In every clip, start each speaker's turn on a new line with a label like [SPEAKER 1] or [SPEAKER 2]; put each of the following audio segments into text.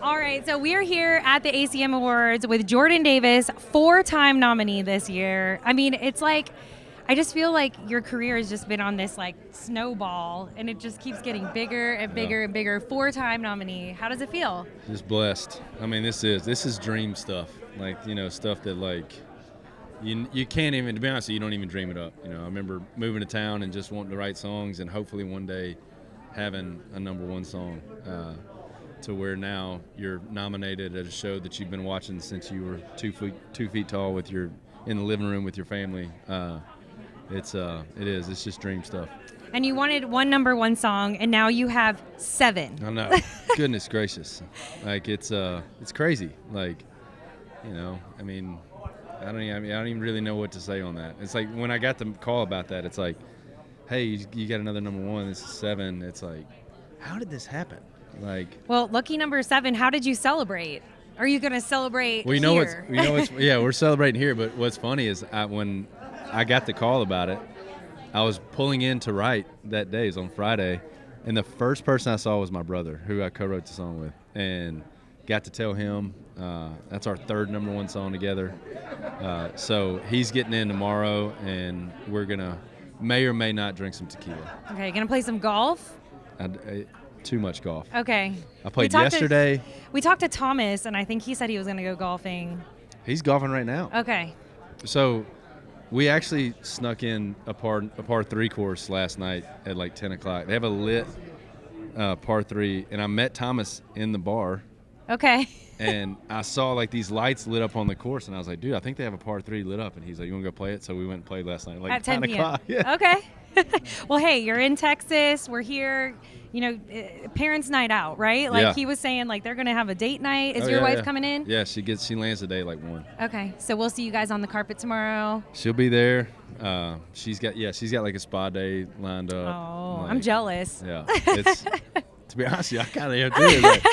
[SPEAKER 1] All right, so we are here at the ACM Awards with Jordan Davis, 4-time nominee this year. I mean, it's like, I just feel like your career has just been on this like snowball, and it just keeps getting bigger and bigger and bigger. 4-time nominee. How does it feel?
[SPEAKER 2] Just blessed. I mean, this is dream stuff. Like, stuff that like you can't even, to be honest, you don't even dream it up. I remember moving to town and just wanting to write songs, and hopefully one day having a #1 song. To where now you're nominated at a show that you've been watching since you were 2 feet tall in the living room with your family. It's just dream stuff.
[SPEAKER 1] And you wanted one #1 song, and now you have 7.
[SPEAKER 2] I know. Goodness gracious. Like, it's crazy. Like, I mean, I don't even really know what to say on that. It's like when I got the call about that, it's like, hey, you got another #1. This is 7. It's like, how did this happen? Like,
[SPEAKER 1] well, lucky number 7. How did you celebrate? Are you going to celebrate
[SPEAKER 2] here? Yeah, we're celebrating here. But what's funny is when I got the call about it, I was pulling in to write that day. It was on Friday, and the first person I saw was my brother, who I co-wrote the song with, and got to tell him that's our 3rd #1 song together. So he's getting in tomorrow, and we're gonna may or may not drink some tequila.
[SPEAKER 1] Okay, gonna play some golf?
[SPEAKER 2] Too much golf.
[SPEAKER 1] Okay.
[SPEAKER 2] I played yesterday.
[SPEAKER 1] We talked to Thomas, and I think he said he was going to go golfing.
[SPEAKER 2] He's golfing right now.
[SPEAKER 1] Okay.
[SPEAKER 2] So we actually snuck in a par 3 course last night at like 10 o'clock. They have a lit par 3, and I met Thomas in the bar.
[SPEAKER 1] Okay.
[SPEAKER 2] And I saw like these lights lit up on the course, and I was like, dude, I think they have a par 3 lit up. And he's like, you want to go play it? So we went and played last night, like
[SPEAKER 1] at 10
[SPEAKER 2] 9 o'clock. Yeah.
[SPEAKER 1] Okay. Well, hey, you're in Texas. We're here. Parents' night out, right? Like he was saying, like they're gonna have a date night. Is your wife coming in?
[SPEAKER 2] Yeah, she lands the day like 1.
[SPEAKER 1] Okay, so we'll see you guys on the carpet tomorrow.
[SPEAKER 2] She'll be there. She's got like a spa day lined up.
[SPEAKER 1] Oh,
[SPEAKER 2] like,
[SPEAKER 1] I'm jealous.
[SPEAKER 2] Yeah, it's, to be honest, I kind of am too. Like,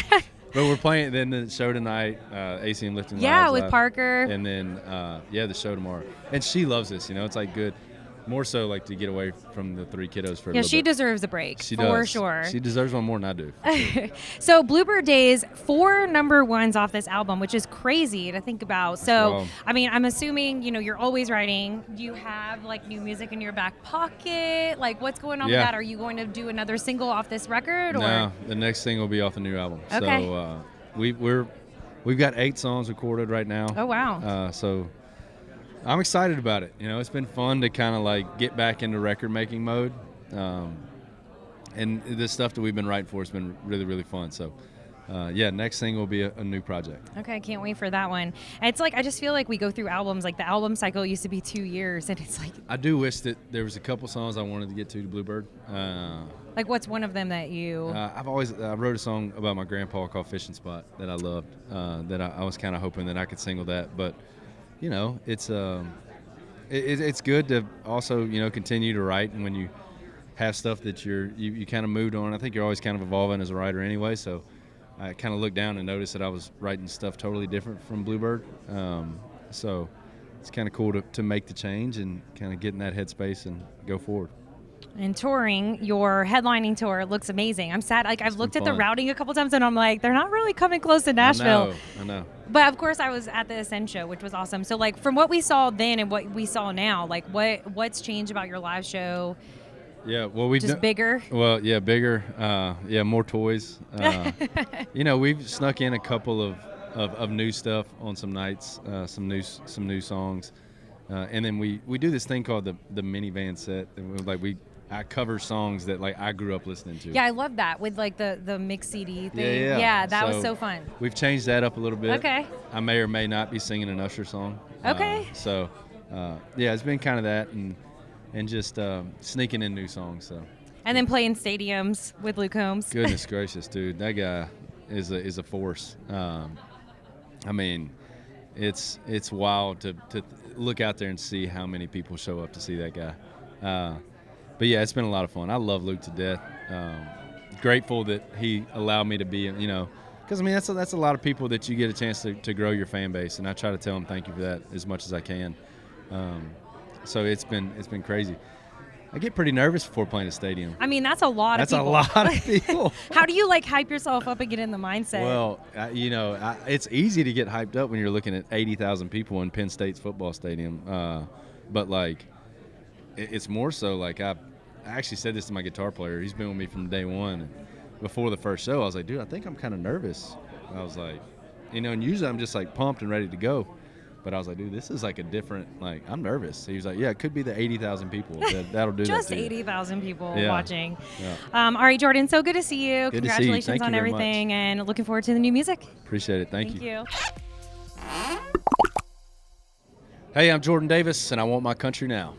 [SPEAKER 2] but we're playing then the show tonight, ACM Lifting.
[SPEAKER 1] Yeah,
[SPEAKER 2] Lives
[SPEAKER 1] with
[SPEAKER 2] Live,
[SPEAKER 1] Parker.
[SPEAKER 2] and then the show tomorrow. And she loves this. It's like good. More so like to get away from the 3 kiddos for a little bit.
[SPEAKER 1] Yeah, she deserves a break.
[SPEAKER 2] She
[SPEAKER 1] for
[SPEAKER 2] does.
[SPEAKER 1] sure.
[SPEAKER 2] She deserves one more than I do. Sure.
[SPEAKER 1] So Bluebird Days, 4 #1s off this album, which is crazy to think about. So, I mean, I'm assuming, you're always writing. Do you have like new music in your back pocket? Like, what's going on with that? Are you going to do another single off this record? Or?
[SPEAKER 2] No, the next single will be off the new album.
[SPEAKER 1] Okay.
[SPEAKER 2] So we've got 8 songs recorded right now.
[SPEAKER 1] Oh, wow.
[SPEAKER 2] So I'm excited about it. It's been fun to kind of like get back into record making mode. And the stuff that we've been writing for has been really, really fun. So, next thing will be a new project.
[SPEAKER 1] Okay, can't wait for that one. And it's like, I just feel like we go through albums, like the album cycle used to be 2 years, and it's like.
[SPEAKER 2] I do wish that there was a couple songs I wanted to get to Bluebird.
[SPEAKER 1] Like, what's one of them that you.
[SPEAKER 2] I wrote a song about my grandpa called Fishing Spot that I loved, that I was kind of hoping that I could single that. But, it's good to also, continue to write, and when you have stuff that you kind of moved on. I think you're always kind of evolving as a writer anyway, so I kind of looked down and noticed that I was writing stuff totally different from Bluebird. So it's kind of cool to make the change and kind of get in that headspace and go forward.
[SPEAKER 1] And touring, your headlining tour looks amazing. I'm sad. Like, I've looked at the routing a couple times, and I'm like, they're not really coming close to Nashville.
[SPEAKER 2] I know.
[SPEAKER 1] But, of course, I was at the Ascend show, which was awesome. So, like, from what we saw then and what we saw now, like, what's changed about your live show?
[SPEAKER 2] Yeah, well, we've
[SPEAKER 1] just bigger.
[SPEAKER 2] Well, yeah, bigger. More toys. We've snuck in a couple of new stuff on some nights, some new songs, and then we do this thing called the minivan set. I cover songs that like I grew up listening to.
[SPEAKER 1] Yeah, I love that with like the mix CD thing.
[SPEAKER 2] Yeah.
[SPEAKER 1] That was so fun.
[SPEAKER 2] We've changed that up a little bit.
[SPEAKER 1] Okay.
[SPEAKER 2] I may or may not be singing an Usher song.
[SPEAKER 1] Okay.
[SPEAKER 2] It's been kind of that and just sneaking in new songs. So.
[SPEAKER 1] And then playing stadiums with Luke Combs.
[SPEAKER 2] Goodness gracious, dude, that guy is a force. I mean, it's wild to look out there and see how many people show up to see that guy. But yeah, it's been a lot of fun. I love Luke to death. Grateful that he allowed me to be, because I mean that's a lot of people that you get a chance to grow your fan base, and I try to tell him thank you for that as much as I can. So it's been crazy. I get pretty nervous before playing a stadium.
[SPEAKER 1] I mean, that's a lot of
[SPEAKER 2] That's
[SPEAKER 1] people.
[SPEAKER 2] a lot of people.
[SPEAKER 1] How do you like hype yourself up and get in the mindset?
[SPEAKER 2] Well, it's easy to get hyped up when you're looking at 80,000 people in Penn State's football stadium. But like, it's more so like I actually said this to my guitar player. He's been with me from day one. And before the first show, I was like, dude, I think I'm kind of nervous. I was like, and usually I'm just like pumped and ready to go. But I was like, dude, this is like a different, like, I'm nervous. He was like, yeah, it could be the 80,000 people. That'll do
[SPEAKER 1] just
[SPEAKER 2] that. Just
[SPEAKER 1] 80,000 people
[SPEAKER 2] Yeah.
[SPEAKER 1] watching.
[SPEAKER 2] Yeah.
[SPEAKER 1] All right, Jordan, so good to see you.
[SPEAKER 2] Good to see you.
[SPEAKER 1] Congratulations
[SPEAKER 2] Thank you
[SPEAKER 1] on
[SPEAKER 2] very
[SPEAKER 1] everything, and looking forward to the new music.
[SPEAKER 2] Appreciate it. Thank
[SPEAKER 1] Thank
[SPEAKER 2] you.
[SPEAKER 1] you.
[SPEAKER 2] Hey, I'm Jordan Davis, and I want my country now.